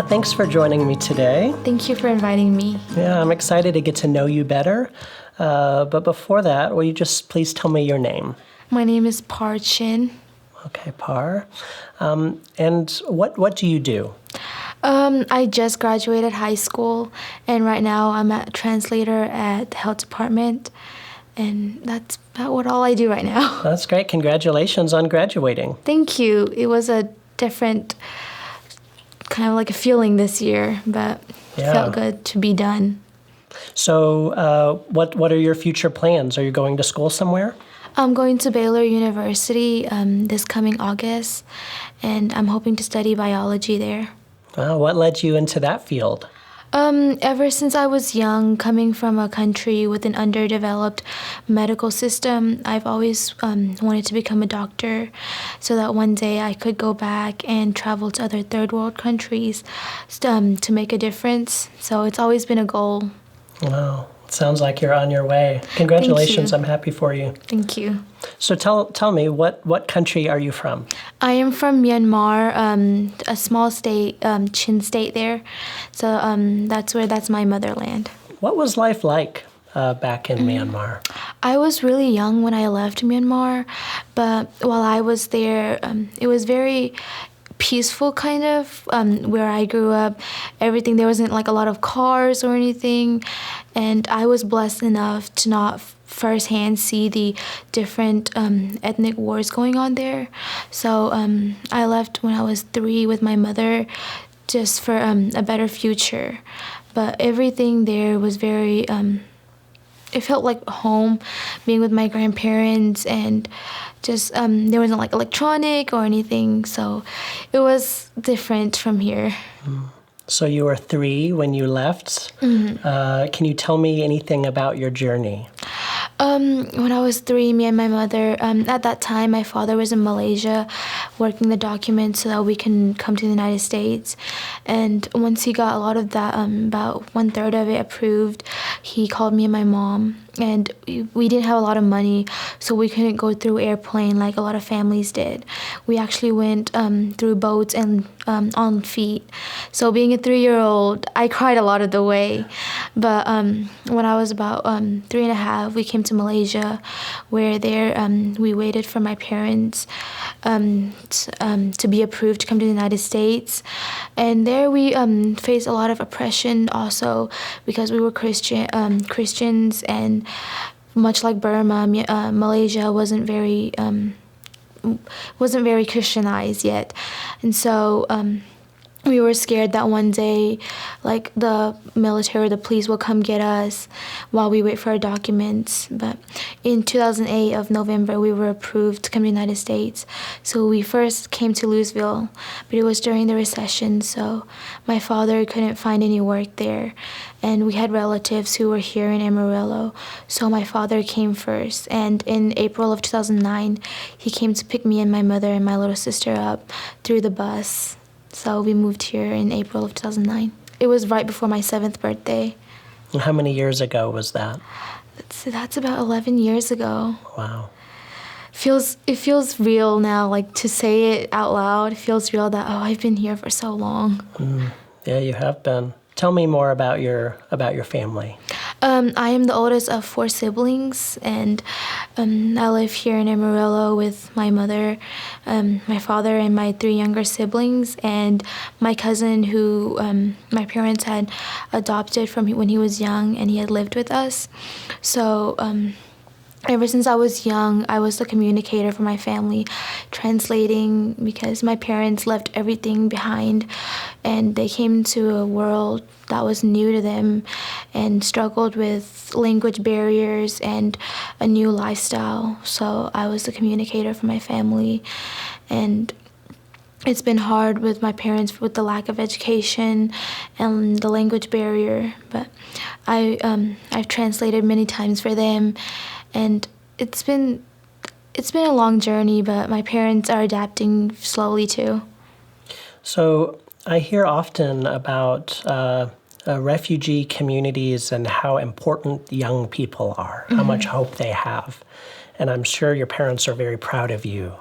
Thanks for joining me today. Thank you for inviting me. Yeah, I'm excited to get to know you better. But before that, will you just please tell me your name? My name is Par Chin. Okay, Par. And what do you do? I just graduated high school, and right now I'm a translator at the health department, and that's about all I do right now. That's great. Congratulations on graduating. Thank you. It was a different kind of like a feeling this year, but it felt good to be done. So what are your future plans? Are you going to school somewhere? I'm going to Baylor University this coming August, and I'm hoping to study biology there. What led you into that field? Ever since I was young, coming from a country with an underdeveloped medical system, I've always wanted to become a doctor so that one day I could go back and travel to other third world countries to make a difference. So it's always been a goal. Wow, sounds like you're on your way. Congratulations, Thank you. I'm happy for you. Thank you. So tell me, what country are you from? I am from Myanmar, a small state, Chin state there. So that's my motherland. What was life like back in Myanmar? I was really young when I left Myanmar, but while I was there, it was very peaceful kind of where I grew up. Everything, there wasn't like a lot of cars or anything, and I was blessed enough to not firsthand see the different ethnic wars going on there. So I left when I was 3 with my mother just for a better future. But everything there was very it felt like home, being with my grandparents, and just there wasn't like electronic or anything, so it was different from here. So you were 3 when you left. Can you tell me anything about your journey? When I was 3, me and my mother, at that time, my father was in Malaysia working the documents so that we can come to the United States. And once he got a lot of that, about 1/3 of it approved, he called me and my mom. And we didn't have a lot of money, so we couldn't go through airplane like a lot of families did. We actually went through boats and on feet. So being a 3-year-old, I cried a lot of the way. But when I was about 3.5, we came to Malaysia, where there we waited for my parents to be approved to come to the United States. And there we faced a lot of oppression also because we were Christians, and much like Burma, Malaysia wasn't very Christianized yet, and so we were scared that one day, like, the military or the police will come get us while we wait for our documents. But in 2008 of November, we were approved to come to the United States. So we first came to Louisville, but it was during the recession, so my father couldn't find any work there. And we had relatives who were here in Amarillo, so my father came first. And in April of 2009, he came to pick me and my mother and my little sister up through the bus. So we moved here in April of 2009. It was right before my 7th birthday. And how many years ago was that? That's about 11 years ago. Wow. It feels real now, like, to say it out loud. It feels real that, I've been here for so long. Yeah, you have been. Tell me more about your family. I am the oldest of 4 siblings, and I live here in Amarillo with my mother, my father, and my 3 younger siblings, and my cousin who my parents had adopted from when he was young, and he had lived with us. So ever since I was young, I was the communicator for my family, translating, because my parents left everything behind and they came to a world that was new to them and struggled with language barriers and a new lifestyle. So I was the communicator for my family, and it's been hard with my parents with the lack of education and the language barrier, but I've translated many times for them. And it's been a long journey, but my parents are adapting slowly too. So I hear often about refugee communities and how important young people are, how much hope they have. And I'm sure your parents are very proud of you.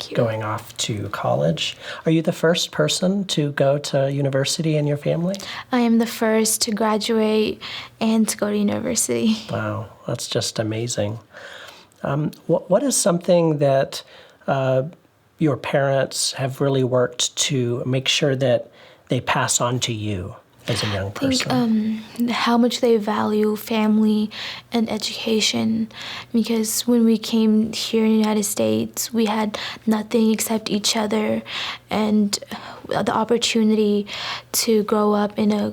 you. going off to college. Are you the first person to go to university in your family? I am the first to graduate and to go to university. Wow, that's just amazing. What is something that your parents have really worked to make sure that they pass on to you as a young person? I think how much they value family and education, because when we came here in the United States, we had nothing except each other and the opportunity to grow up in a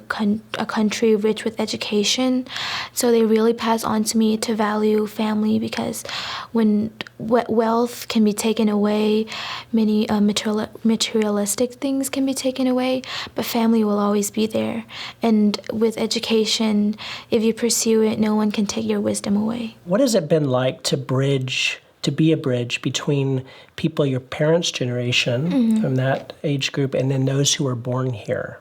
country rich with education. So they really pass on to me to value family, because when wealth can be taken away, many materialistic things can be taken away, but family will always be there. And with education, if you pursue it, no one can take your wisdom away. What has it been like to be a bridge between people your parents' generation, from that age group, and then those who were born here?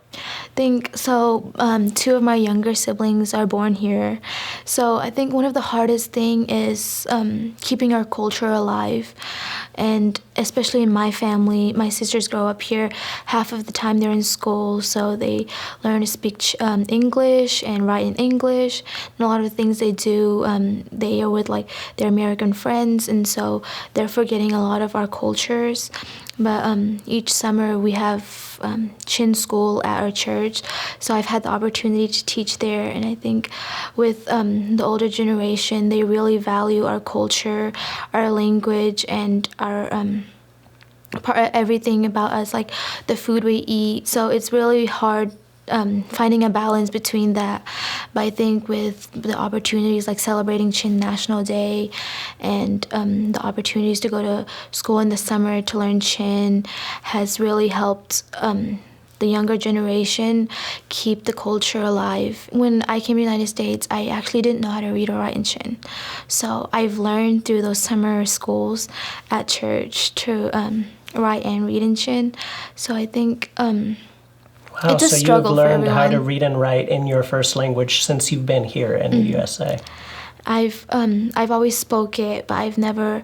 Think so. Two of my younger siblings are born here, so I think one of the hardest thing is keeping our culture alive. And especially in my family, my sisters grow up here. Half of the time they're in school, so they learn to speak English and write in English. And a lot of the things they do, they are with like their American friends, and so they're forgetting a lot of our cultures. But each summer we have Chin School at our church, so I've had the opportunity to teach there. And I think with the older generation, they really value our culture, our language, and our everything about us, like the food we eat. So it's really hard finding a balance between that. But I think with the opportunities like celebrating Chin National Day and the opportunities to go to school in the summer to learn Chin has really helped the younger generation keep the culture alive. When I came to the United States, I actually didn't know how to read or write in Chin. So I've learned through those summer schools at church to write and read in Chin. So I think Wow, it's a so you've struggle for learned how to everyone. read and write in your first language since you've been here in the USA. I've always spoke it, but I've never,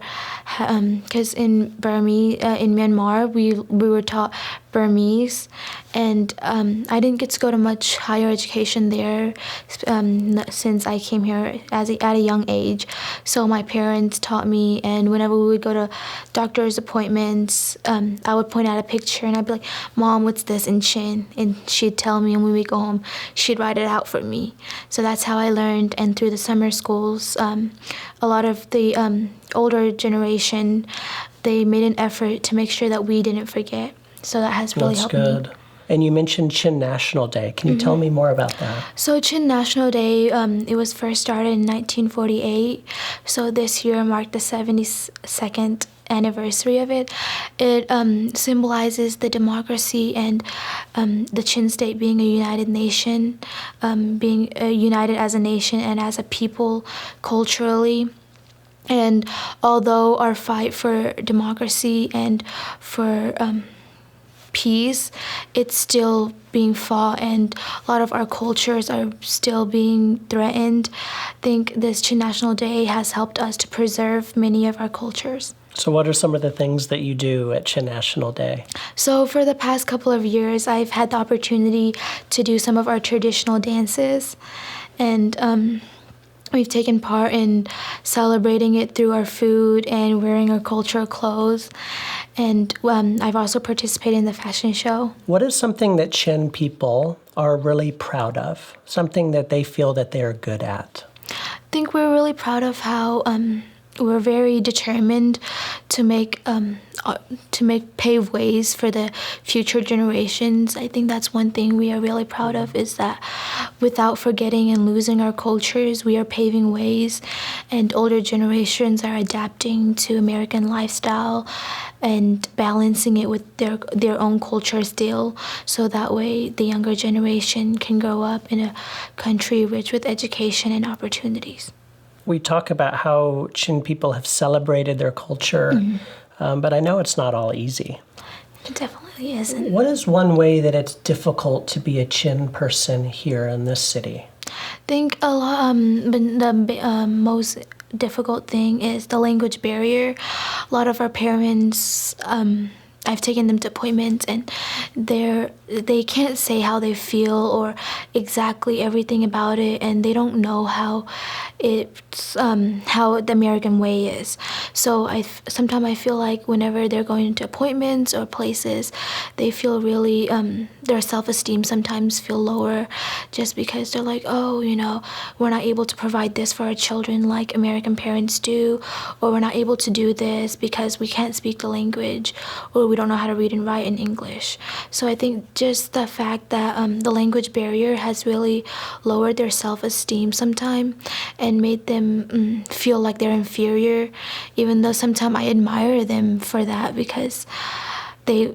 because in Burmese, in Myanmar, we were taught Burmese, and I didn't get to go to much higher education there since I came here at a young age. So my parents taught me, and whenever we would go to doctor's appointments, I would point out a picture and I'd be like, "Mom, what's this in Chin?" And she'd tell me, and when we go home, she'd write it out for me. So that's how I learned. And through the summer schools, a lot of the older generation, they made an effort to make sure that we didn't forget. So that has really That's helped good. me. And you mentioned Chin National Day. Can you tell me more about that? So Chin National Day, it was first started in 1948. So this year marked the 72nd anniversary of it. It symbolizes the democracy and the Chin State being a united nation, being united as a nation and as a people culturally. And although our fight for democracy and for peace, it's still being fought, and a lot of our cultures are still being threatened. I think this Chin National Day has helped us to preserve many of our cultures. So what are some of the things that you do at Chin National Day? So for the past couple of years, I've had the opportunity to do some of our traditional dances, and we've taken part in celebrating it through our food and wearing our cultural clothes. And I've also participated in the fashion show. What is something that Chin people are really proud of? Something that they feel that they are good at? I think we're really proud of how we're very determined to pave ways for the future generations. I think that's one thing we are really proud of, is that without forgetting and losing our cultures, we are paving ways, and older generations are adapting to American lifestyle and balancing it with their own culture still, so that way the younger generation can grow up in a country rich with education and opportunities. We talk about how Chin people have celebrated their culture, but I know it's not all easy. It definitely isn't. What is one way that it's difficult to be a Chin person here in this city? I think a lot, most difficult thing is the language barrier. A lot of our parents, I've taken them to appointments, and they can't say how they feel or exactly everything about it, and they don't know how the American way is. So sometimes I feel like whenever they're going to appointments or places, they feel really their self-esteem sometimes feel lower, just because they're like, oh, we're not able to provide this for our children like American parents do, or we're not able to do this because we can't speak the language, or we don't know how to read and write in English. So I think just the fact that the language barrier has really lowered their self-esteem sometimes and made them feel like they're inferior, even though sometimes I admire them for that, because they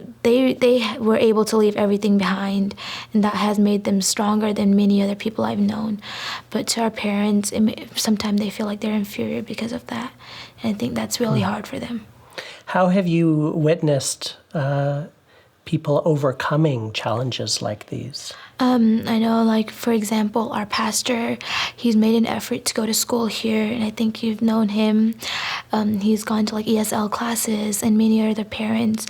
were able to leave everything behind, and that has made them stronger than many other people I've known. But to our parents, sometimes they feel like they're inferior because of that, and I think that's really hard for them. How have you witnessed people overcoming challenges like these? I know, like, for example, our pastor, he's made an effort to go to school here, and I think you've known him. He's gone to, like, ESL classes, and many other parents,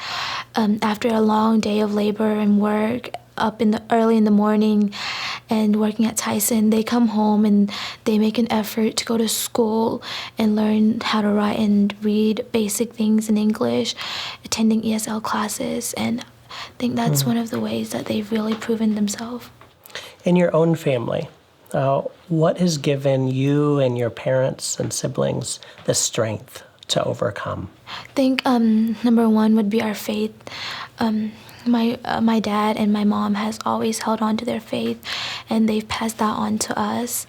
after a long day of labor and work, up early in the morning and working at Tyson, they come home and they make an effort to go to school and learn how to write and read basic things in English, attending ESL classes, and I think that's one of the ways that they've really proven themselves. In your own family, what has given you and your parents and siblings the strength to overcome? I think number one would be our faith. My dad and my mom has always held on to their faith, and they've passed that on to us.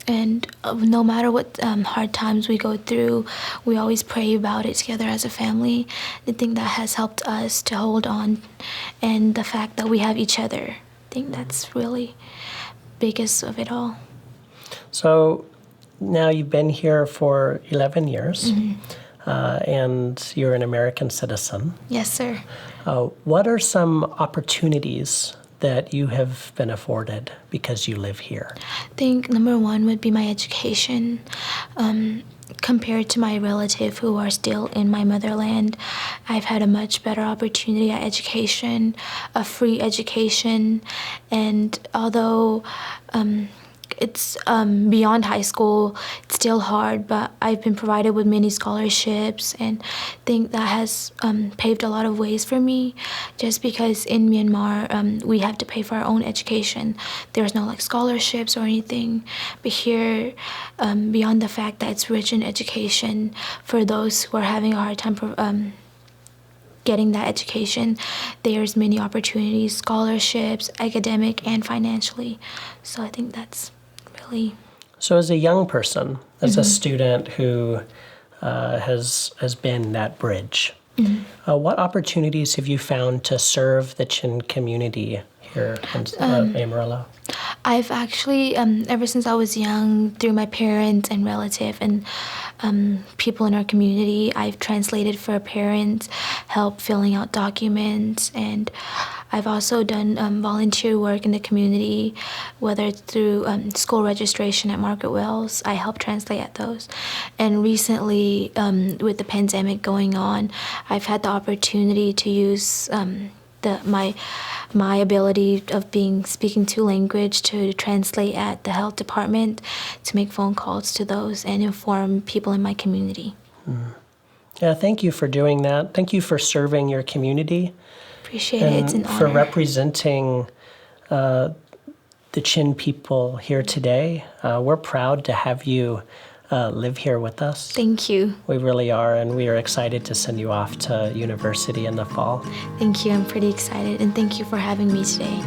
And no matter what hard times we go through, we always pray about it together as a family. I think that has helped us to hold on, and the fact that we have each other. I think that's really biggest of it all. So now you've been here for 11 years, and you're an American citizen. Yes, sir. What are some opportunities that you have been afforded because you live here? I think number one would be my education. Compared to my relative who are still in my motherland, I've had a much better opportunity at education, a free education, and although it's beyond high school, it's still hard, but I've been provided with many scholarships, and I think that has paved a lot of ways for me, just because in Myanmar we have to pay for our own education. There's no scholarships or anything, but here, beyond the fact that it's rich in education, for those who are having a hard time getting that education, there's many opportunities, scholarships, academic and financially. So I think that's really... So as a young person, as a student who has been that bridge, what opportunities have you found to serve the Chin community here in Amarillo? I've actually, ever since I was young, through my parents and relatives and people in our community, I've translated for parents, helped filling out documents, and I've also done volunteer work in the community, whether it's through school registration at Margaret Wells. I help translate at those. And recently, with the pandemic going on, I've had the opportunity to use my ability of speaking two language to translate at the health department, to make phone calls to those and inform people in my community. Yeah, thank you for doing that. Thank you for serving your community. Appreciate it. It's an honor. For representing the Chin people here today. We're proud to have you live here with us. Thank you. We really are, and we are excited to send you off to university in the fall. Thank you. I'm pretty excited, and thank you for having me today.